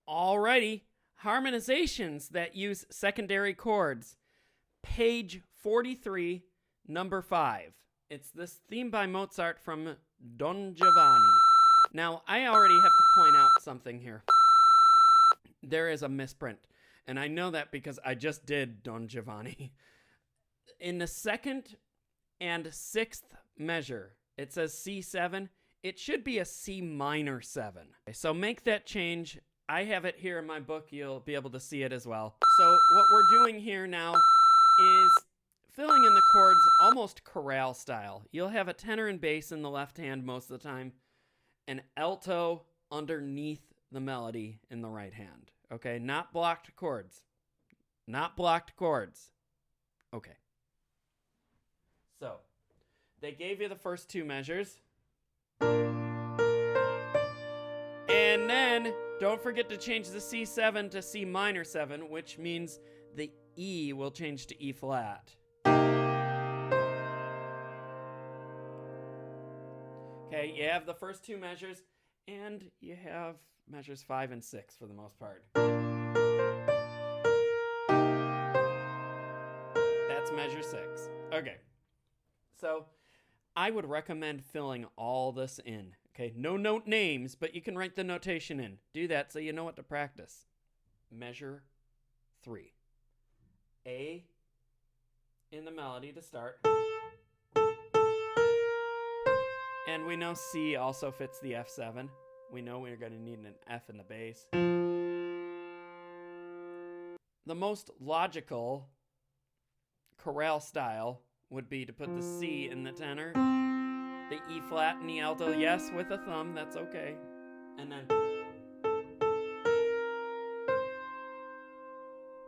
Alrighty, harmonizations that use secondary chords. Page 43, number 5. It's this theme by Mozart from Don Giovanni. Now, I already have to point out something here. There is a misprint, and I know that because I just did Don Giovanni. In the second and sixth measure, it says C7. It should be a C minor 7. So make that change. I have it here in my book. You'll be able to see it as well. So what we're doing here now is filling in the chords almost chorale style. You'll have a tenor and bass in the left hand most of the time, an alto underneath the melody in the right hand. Okay, not blocked chords. Not blocked chords. Okay. So, they gave you the first two measures. And then, don't forget to change the C7 to C minor 7, which means the E will change to E flat. Okay, you have the first two measures, and you have measures 5 and 6 for the most part. That's measure 6. Okay. So, I would recommend filling all this in. Okay, no note names, but you can write the notation in. Do that so you know what to practice. Measure 3. A in the melody to start. And we know C also fits the F7. We know we're going to need an F in the bass. The most logical chorale style would be to put the C in the tenor, the E flat and the alto, yes, with a thumb, that's okay.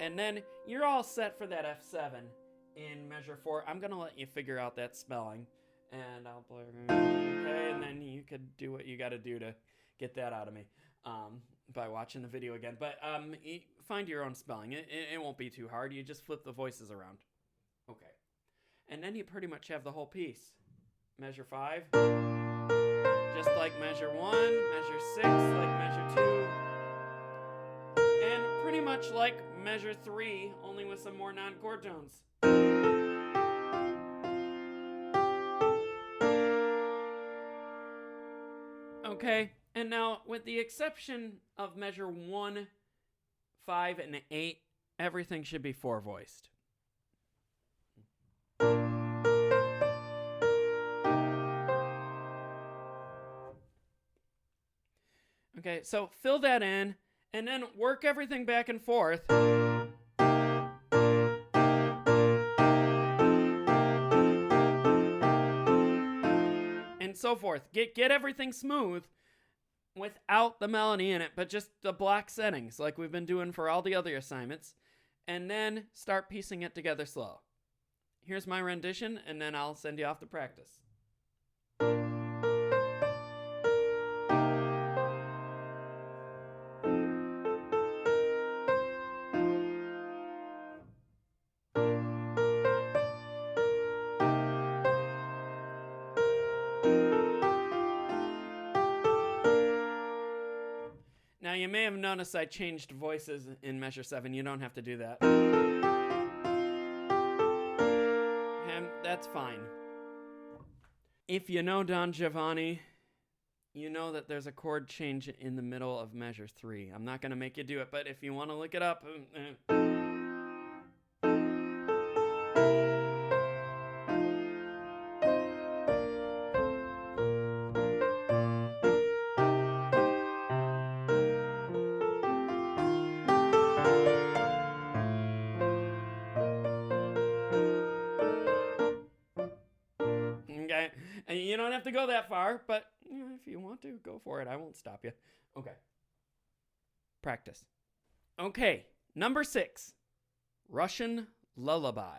And then you're all set for that F7 in measure 4. I'm going to let you figure out that spelling. And I'll play, okay, and then you could do what you got to do to get that out of me by watching the video again. But find your own spelling. It won't be too hard. You just flip the voices around. Okay. And then you pretty much have the whole piece. Measure 5, just like measure 1, measure 6, like measure 2, and pretty much like measure 3, only with some more non-chord tones. Okay, and now with the exception of measure 1, 5, and 8, everything should be four-voiced. Okay, so fill that in, and then work everything back and forth. And so forth. Get everything smooth without the melody in it, but just the block settings like we've been doing for all the other assignments. And then start piecing it together slow. Here's my rendition, and then I'll send you off to practice. Now, you may have noticed I changed voices in measure 7. You don't have to do that. And that's fine. If you know Don Giovanni, you know that there's a chord change in the middle of measure 3. I'm not going to make you do it, but if you want to look it up... Okay, and you don't have to go that far, but if you want to, go for it. I won't stop you. Okay. Practice. Okay, number 6, Russian Lullaby.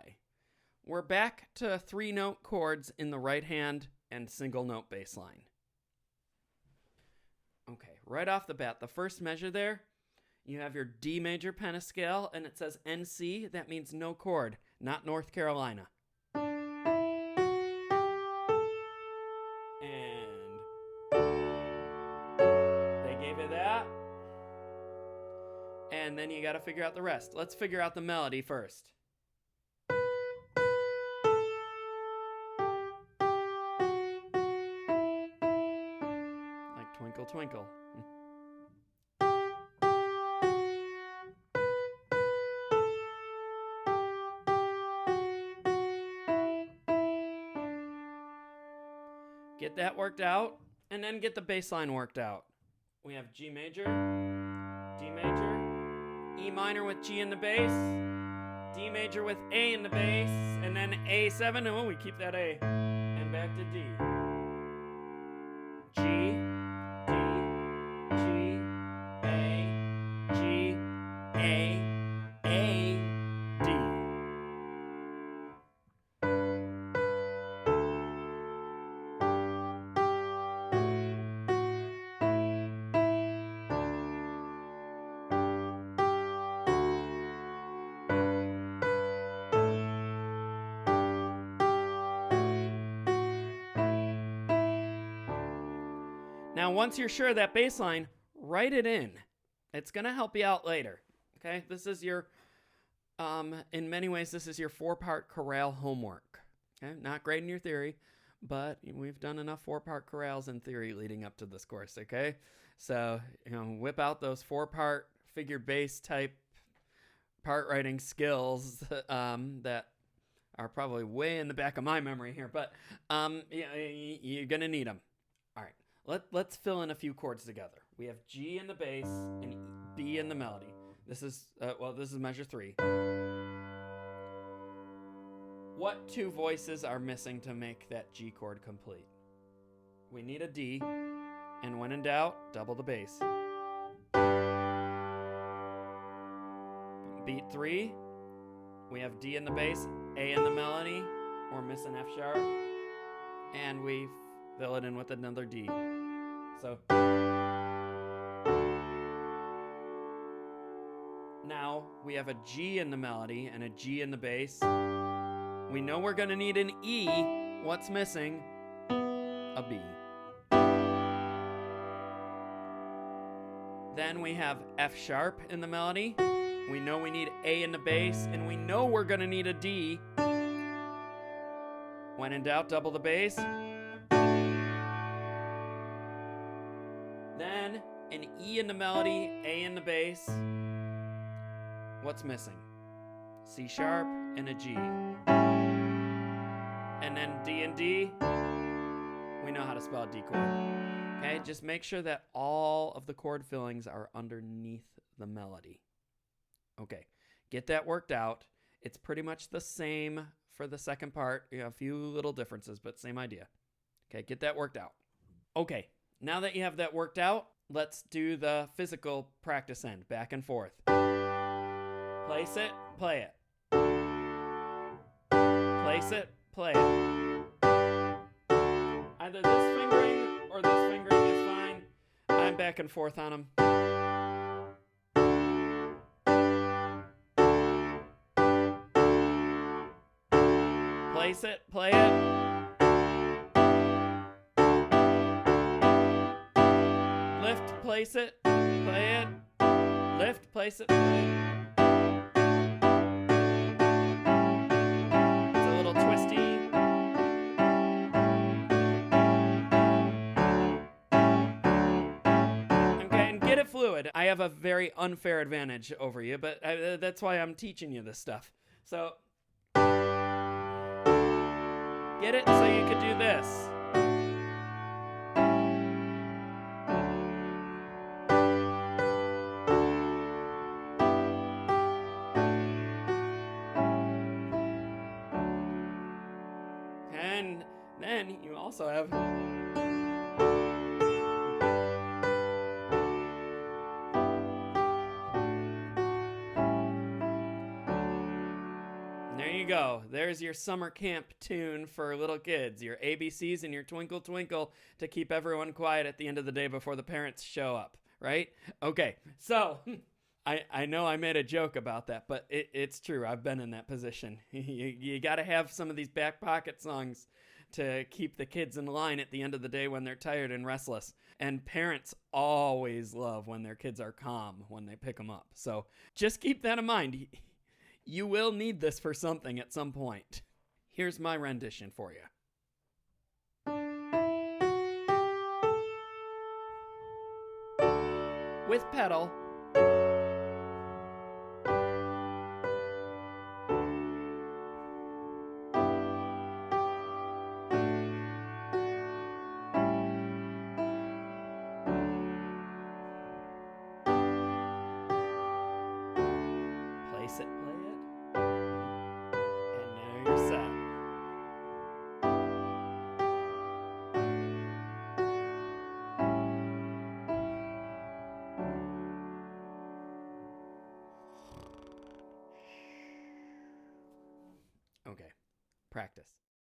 We're back to 3-note chords in the right hand and single-note bass line. Okay, right off the bat, the first measure there, you have your D major pentascale, and it says NC. That means no chord, not North Carolina. And they gave you that. and then you got to figure out the rest. Let's figure out the melody first. Like Twinkle Twinkle. Get that worked out, and then get the bass line worked out. We have G major, D major, E minor with G in the bass, D major with A in the bass, and then A7, oh, we keep that A, and back to D. G, D, G, A, G, A, D. Now, once you're sure of that bass line, write it in. It's going to help you out later. Okay? This is your, in many ways, this is your 4-part chorale homework. Okay? Not great in your theory, but we've done enough 4-part chorales in theory leading up to this course. Okay? So, whip out those 4-part figure bass type part writing skills that are probably way in the back of my memory here, but you're going to need them. All right. Let's fill in a few chords together. We have G in the bass and B in the melody. This is measure 3. What 2 voices are missing to make that G chord complete? We need a D, and when in doubt, double the bass. Beat 3, we have D in the bass, A in the melody, we're missing F sharp, and we fill it in with another D. So now we have a G in the melody and a G in the bass. We know we're going to need an E. What's missing? A B. Then we have F sharp in the melody. We know we need A in the bass, and we know we're going to need a D. When in doubt, double the bass. Then an E in the melody, A in the bass. What's missing? C sharp and a G. And then D and D. We know how to spell a D chord. Okay, just make sure that all of the chord fillings are underneath the melody. Okay, get that worked out. It's pretty much the same for the second part. You have a few little differences, but same idea. Okay, get that worked out. Okay. Now that you have that worked out, let's do the physical practice end, back and forth. Place it, play it. Place it, play it. Either this fingering or this fingering is fine. I'm back and forth on them. Place it, play it. Lift, place it, play it. Lift, place it, play it. It's a little twisty. Okay, and get it fluid. I have a very unfair advantage over you, but that's why I'm teaching you this stuff. So, get it so you could do this. And then you also have... There you go. There's your summer camp tune for little kids. Your ABCs and your Twinkle Twinkle to keep everyone quiet at the end of the day before the parents show up, right? Okay, so I know I made a joke about that, but it's true. I've been in that position. You got to have some of these back pocket songs to keep the kids in line at the end of the day when they're tired and restless. And parents always love when their kids are calm when they pick them up. So just keep that in mind. You will need this for something at some point. Here's my rendition for you. With pedal. Place it, play it. And now you're set. Okay, practice.